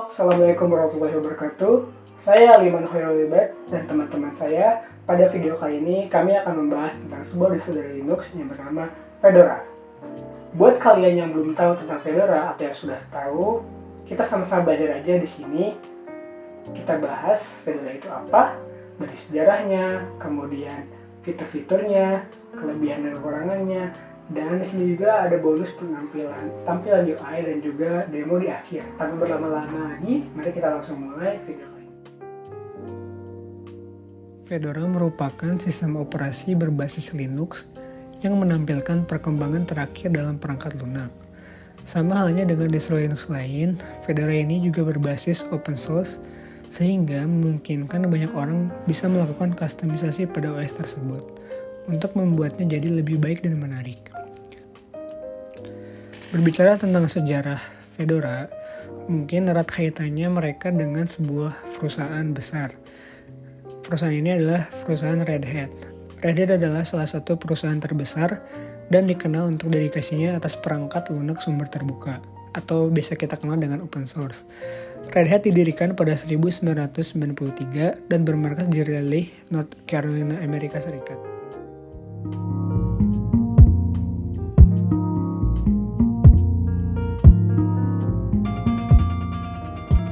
Assalamualaikum warahmatullahi wabarakatuh. Saya Liman Hoirul Libat dan teman-teman saya. Pada video kali ini kami akan membahas tentang sebuah distro Linux yang bernama Fedora. Buat kalian yang belum tahu tentang Fedora atau yang sudah tahu, kita sama-sama belajar aja di sini. Kita bahas Fedora itu apa, dari sejarahnya, kemudian fitur-fiturnya, kelebihan dan kekurangannya. Dan di sini juga ada bonus tampilan UI dan juga demo di akhir. Tanpa berlama-lama lagi, mari kita langsung mulai video kali ini. Fedora merupakan sistem operasi berbasis Linux yang menampilkan perkembangan terakhir dalam perangkat lunak. Sama halnya dengan distro Linux lain, Fedora ini juga berbasis open source sehingga memungkinkan banyak orang bisa melakukan kustomisasi pada OS tersebut untuk membuatnya jadi lebih baik dan menarik. Berbicara tentang sejarah Fedora, mungkin erat kaitannya mereka dengan sebuah perusahaan besar. Perusahaan ini adalah perusahaan Red Hat. Red Hat adalah salah satu perusahaan terbesar dan dikenal untuk dedikasinya atas perangkat lunak sumber terbuka, atau biasa kita kenal dengan open source. Red Hat didirikan pada 1993 dan bermarkas di Raleigh, North Carolina, Amerika Serikat.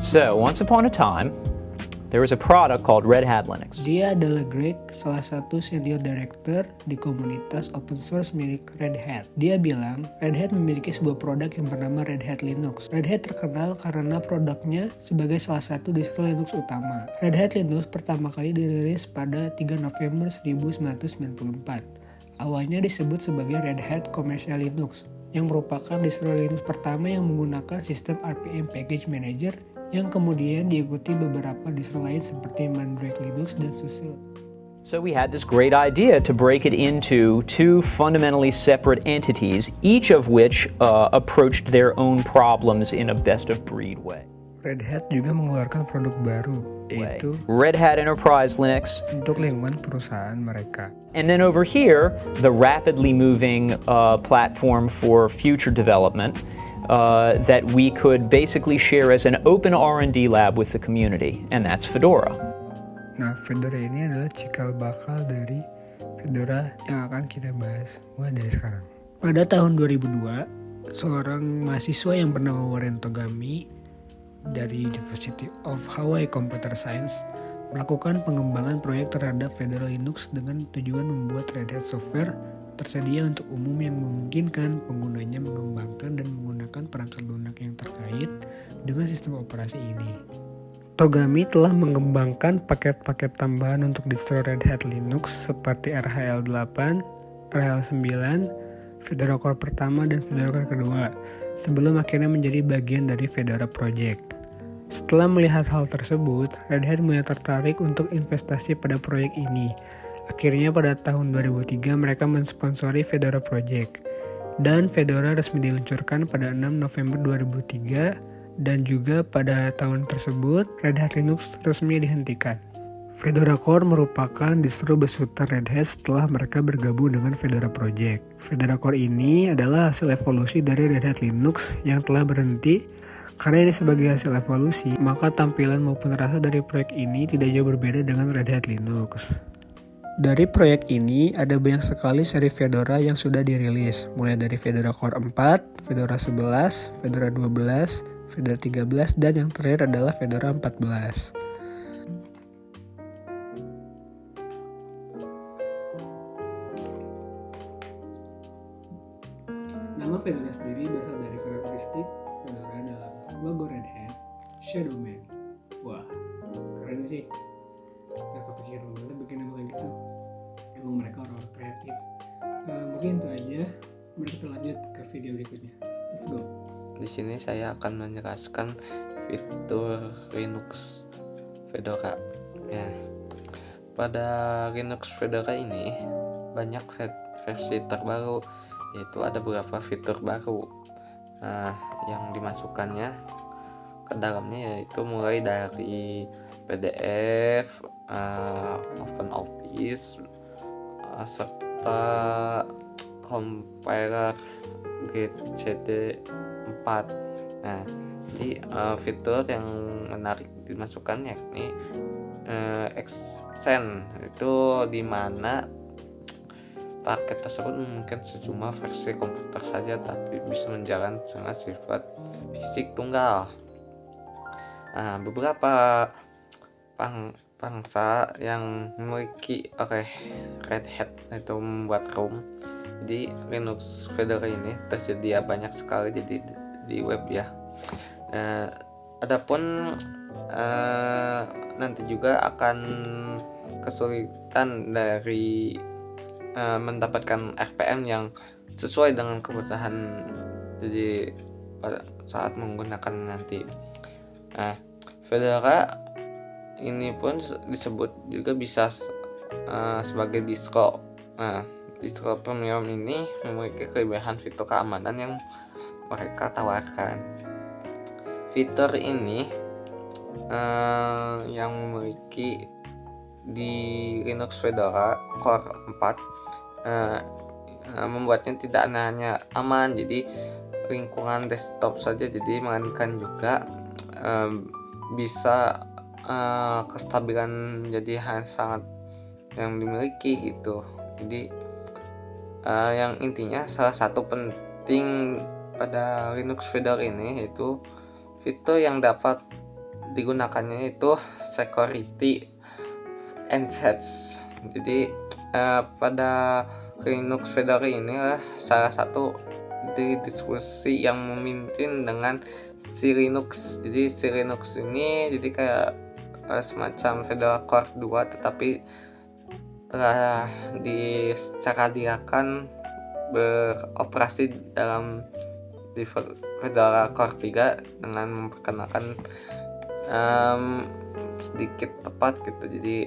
So, once upon a time, there was a product called Red Hat Linux. Dia adalah Greg, salah satu senior director di komunitas open source milik Red Hat. Dia bilang, Red Hat memiliki sebuah produk yang bernama Red Hat Linux. Red Hat terkenal karena produknya sebagai salah satu distro Linux utama. Red Hat Linux pertama kali dirilis pada 3 November 1994. Awalnya disebut sebagai Red Hat Commercial Linux, yang merupakan distro Linux pertama yang menggunakan sistem RPM Package Manager yang kemudian diikuti beberapa distro lain seperti Mandrake Linux dan SUSE. So we had this great idea to break it into two fundamentally separate entities, each of which approached their own problems in a best-of-breed way. Red Hat juga mengeluarkan produk baru, yaitu Red Hat Enterprise Linux. Untuk lingkungan perusahaan mereka. And then over here, the rapidly moving platform for future development that we could basically share as an open R&D lab with the community, and that's Fedora. Nah, Fedora ini adalah cikal bakal dari Fedora yang akan kita bahas mulai dari sekarang. Pada tahun 2002, seorang mahasiswa yang bernama Warren Togami dari University of Hawaii Computer Science melakukan pengembangan proyek terhadap Fedora Linux dengan tujuan membuat Red Hat software tersedia untuk umum yang memungkinkan penggunanya mengembangkan dan menggunakan perangkat lunak yang terkait dengan sistem operasi ini. Togami telah mengembangkan paket-paket tambahan untuk distro Red Hat Linux seperti RHL8, RHL9, Fedora Core pertama dan Fedora Core kedua, sebelum akhirnya menjadi bagian dari Fedora Project. Setelah melihat hal tersebut, Red Hat mulai tertarik untuk investasi pada proyek ini. Akhirnya pada tahun 2003 mereka mensponsori Fedora Project. Dan Fedora resmi diluncurkan pada 6 November 2003 dan juga pada tahun tersebut Red Hat Linux resmi dihentikan. Fedora Core merupakan distro besutan Red Hat setelah mereka bergabung dengan Fedora Project. Fedora Core ini adalah hasil evolusi dari Red Hat Linux yang telah berhenti. Karena ini sebagai hasil evolusi, maka tampilan maupun rasa dari proyek ini tidak jauh berbeda dengan Red Hat Linux. Dari proyek ini, ada banyak sekali seri Fedora yang sudah dirilis, mulai dari Fedora Core 4, Fedora 11, Fedora 12, Fedora 13, dan yang terakhir adalah Fedora 14. Nama Fedora sendiri berasal dari karakteristik Fedora dalam logo Red Hat, Shadowman. Wah, keren sih. Gak kepikiran banget bikin nama kayak gitu. Emang mereka orang-orang kreatif. Mungkin itu aja. Mari kita lanjut ke video berikutnya. Let's go. Di sini saya akan menjelaskan fitur Linux Fedora. Ya, pada Linux Fedora ini banyak versi terbaru, yaitu ada beberapa fitur baru. Nah, yang dimasukkannya ke dalamnya yaitu mulai dari PDF, OpenOffice, serta compiler GCD4. Nah, Jadi fitur yang menarik dimasukkan yakni Extend, itu dimana paket tersebut memungkinkan sejumlah versi komputer saja tapi bisa menjalankan dengan sifat fisik tunggal. Beberapa bangsa yang memiliki Red Hat itu membuat ROM. Jadi Linux Fedora ini tersedia banyak sekali jadi di web ya. Adapun nanti juga akan kesulitan dari mendapatkan RPM yang sesuai dengan kebutuhan jadi pada saat menggunakan nanti. Fedora ini pun disebut juga bisa sebagai distro. Distro premium ini memiliki kelebihan fitur keamanan yang mereka tawarkan. Fitur ini yang memiliki di Linux Fedora Core 4 membuatnya tidak hanya aman jadi lingkungan desktop saja, jadi melainkan juga bisa kestabilan jadi sangat yang dimiliki gitu. Jadi yang intinya salah satu penting pada Linux Fedora ini yaitu fitur yang dapat digunakannya itu security enhanced. Jadi pada Linux Fedora ini salah satu distribusi yang memimpin dengan si Linux. Jadi si Linux ini jadi kayak semacam Fedora Core 2 tetapi telah secara diakan beroperasi dalam di Fedora Core 3 dengan memperkenalkan sedikit tepat gitu. Jadi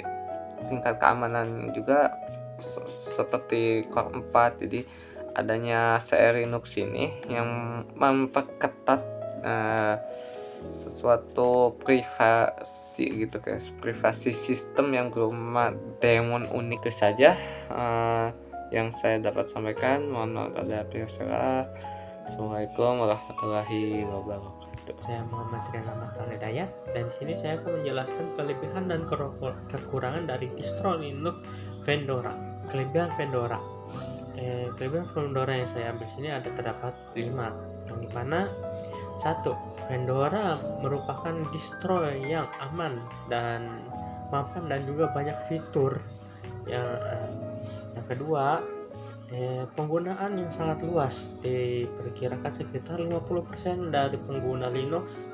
tingkat keamanan juga seperti Core 4. Jadi adanya CR Linux ini yang memperketat sesuatu privasi gitu, kayak privasi sistem yang berupa daemon unik. Itu saja yang saya dapat sampaikan. Mohon maaf ada salah. Assalamualaikum warahmatullahi wabarakatuh. Saya Muhammad Rian Ahmad Hidayat, dan di sini saya akan menjelaskan kelebihan dan kekurangan dari distro Linux Fedora. Kelebihan Fedora. Kelebihan Fedora yang saya ambil sini terdapat 5, yang dimana 1. Fedora merupakan distro yang aman dan mapan dan juga banyak fitur. Yang kedua, penggunaan yang sangat luas, diperkirakan sekitar 50% dari pengguna Linux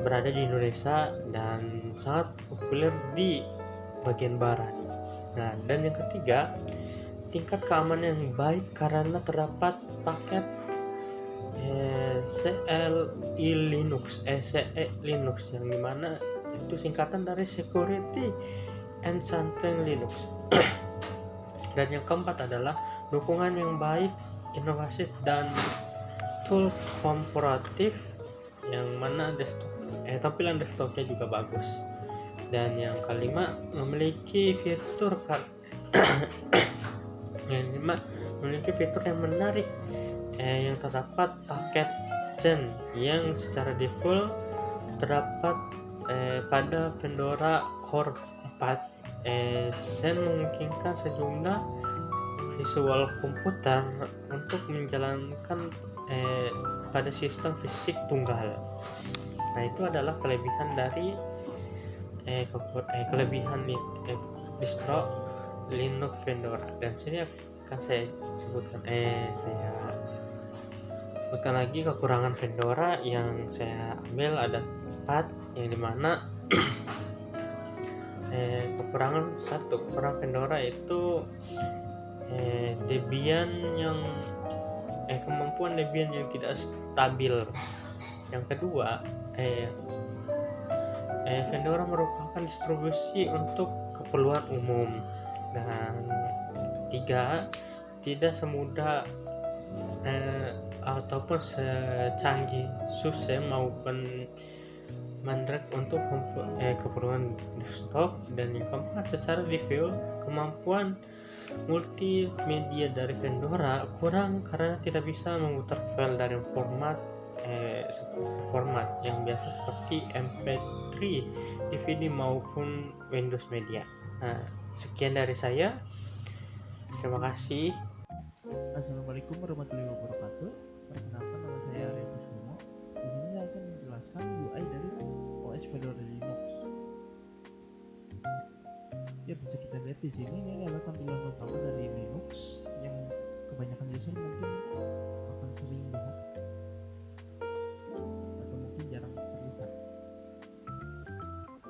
berada di Indonesia dan sangat populer di bagian barat. Nah, dan yang ketiga, tingkat keamanan yang baik karena terdapat paket CLI Linux, CE Linux, yang dimana itu singkatan dari Security Enhanced Linux. Dan yang keempat adalah dukungan yang baik, inovatif, dan tool komparatif, yang mana tampilan desktopnya juga bagus. Dan yang kelima, memiliki fitur yang menarik, yang terdapat paket Zen yang secara default terdapat pada Fedora Core 4. Zen memungkinkan sejumlah visual komputer untuk menjalankan pada sistem fisik tunggal. Nah, itu adalah kelebihan dari distro Linux Fedora. Dan sini akan saya sebutkan lagi kekurangan Fedora yang saya ambil ada 4, yang dimana kekurangan Fedora itu Debian yang kemampuan Debian yang tidak stabil. Yang kedua, Fedora merupakan distribusi untuk keperluan umum. Dan ketiga, tidak semudah ataupun secanggih SUSE maupun Mandrake untuk keperluan desktop. Dan yang keempat, secara review, kemampuan multimedia dari Fedora kurang karena tidak bisa memutar file dari format format yang biasa seperti MP3, DVD maupun Windows Media. Nah, sekian dari saya. Terima kasih. Assalamualaikum warahmatullahi wabarakatuh. Perkenalkan, nama saya Arya Kusumo. Di sini saya akan menjelaskan UI dari OS Fedora Linux. Ya, bisa kita lihat di sini, ini adalah tampilan utama dari Linux yang kebanyakan user mungkin akan sering lihat atau mungkin jarang terlihat.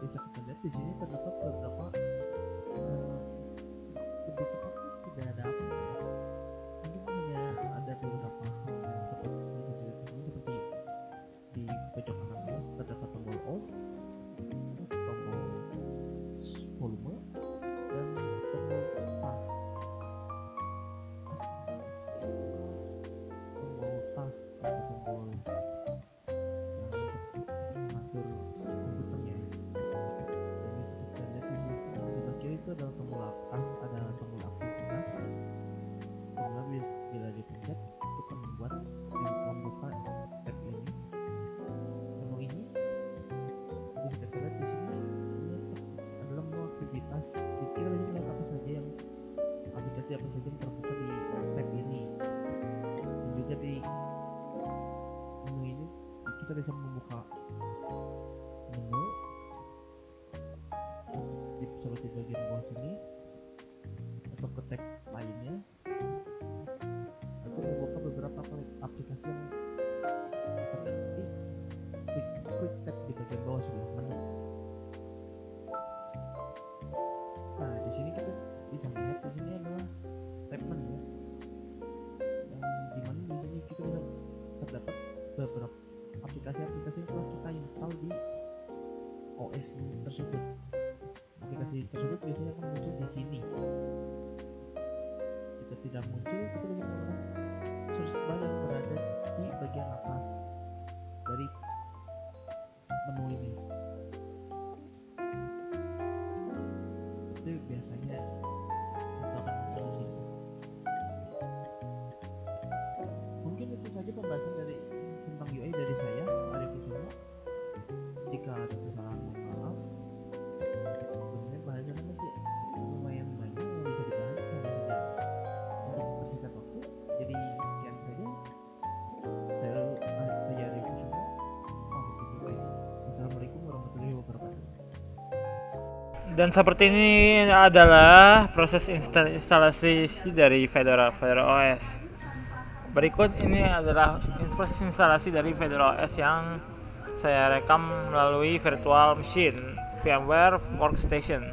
Bisa kita lihat di sini terdapat beberapa tidak ada apa, mungkin hanya ada beberapa hal yang seperti di pojok kanan atas terdapat tombol on, tombol volume, dan tombol tas. Tombol tas atau tombol yang untuk mengatur komputernya. Dan bisa kita lihat di sini sebelah kiri itu adalah tombol ada tombol aktivitas. Tombol bila dipencet itu akan membuka tab ini. Menu ini bisa kita lihat di sini, ini adalah menu aktivitas. Kita bisa melihat apa saja yang aplikasi apa saja yang terbuka di tab ini. Dan juga di menu ini kita bisa membuka menu seperti bagian bawah sini atau ke tab lainnya, atau membuka beberapa aplikasi yang terdapat di quick tab di bagian bawah sebelah menu. Nah, di sini kita bisa melihat di sini adalah tab menu yang dimana di sini kita bisa terdapat beberapa aplikasi-aplikasi yang telah kita install di OS tersebut. Aplikasi tersebut biasanya akan muncul di sini. Jika tidak muncul, kita bisa menggunakan search bar yang berada di bagian atas dari menu ini. Itu biasanya itu akan muncul di sini. Mungkin itu saja pembahasan dari tentang UI dari saya, Arya Kusumo. Jika ada kesalahan, mohon maaf. Sebenarnya bahasannya masih lumayan banyak yang bisa dibahas, hanya saja untuk persingkat waktu. Jadi sekian saja. Saya Arya Kusumo. Assalamualaikum warahmatullahi wabarakatuh. Dan seperti ini adalah proses instalasi dari Fedora OS. Berikut ini adalah proses instalasi dari Fedora OS yang saya rekam melalui virtual machine VMware Workstation.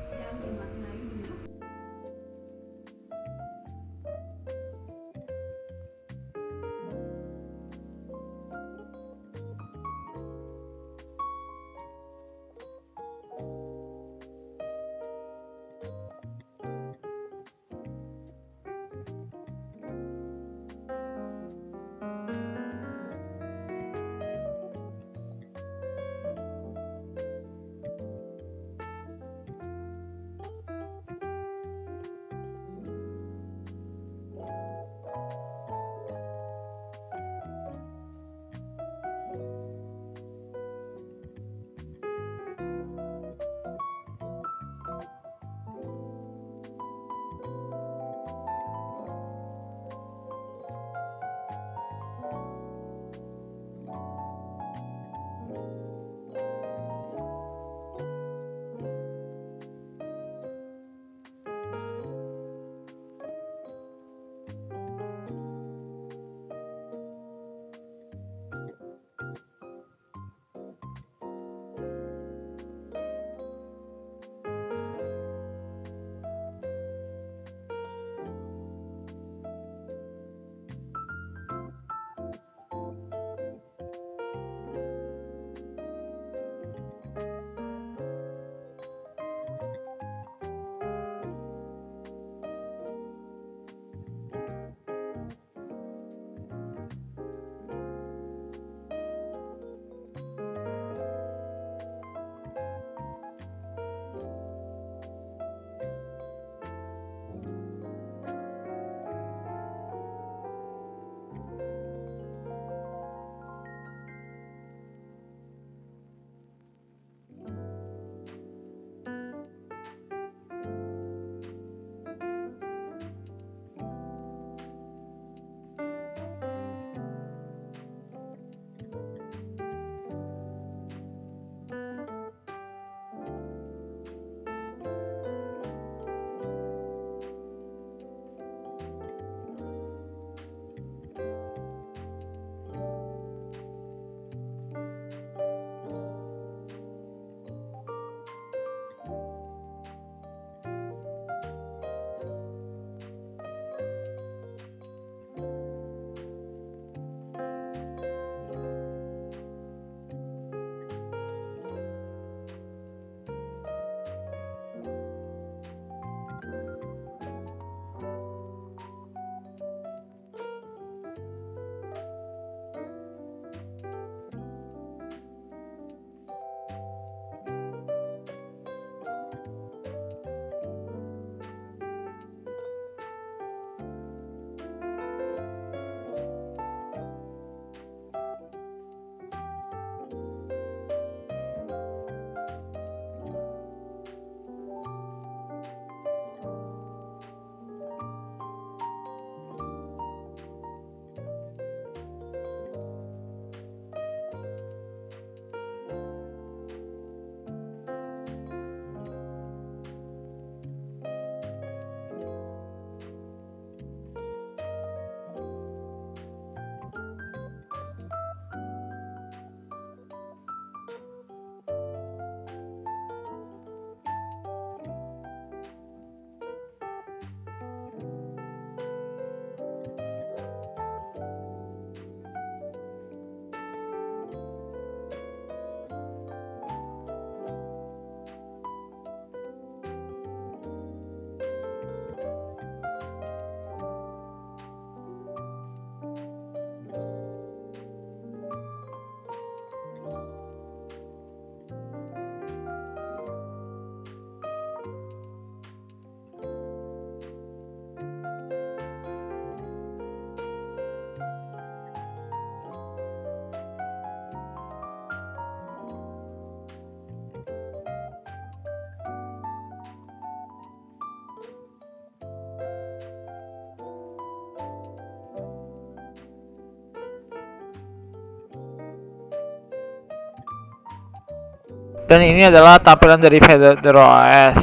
Dan ini adalah tampilan dari Fedora OS.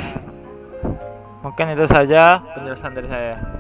Mungkin itu saja penjelasan dari saya.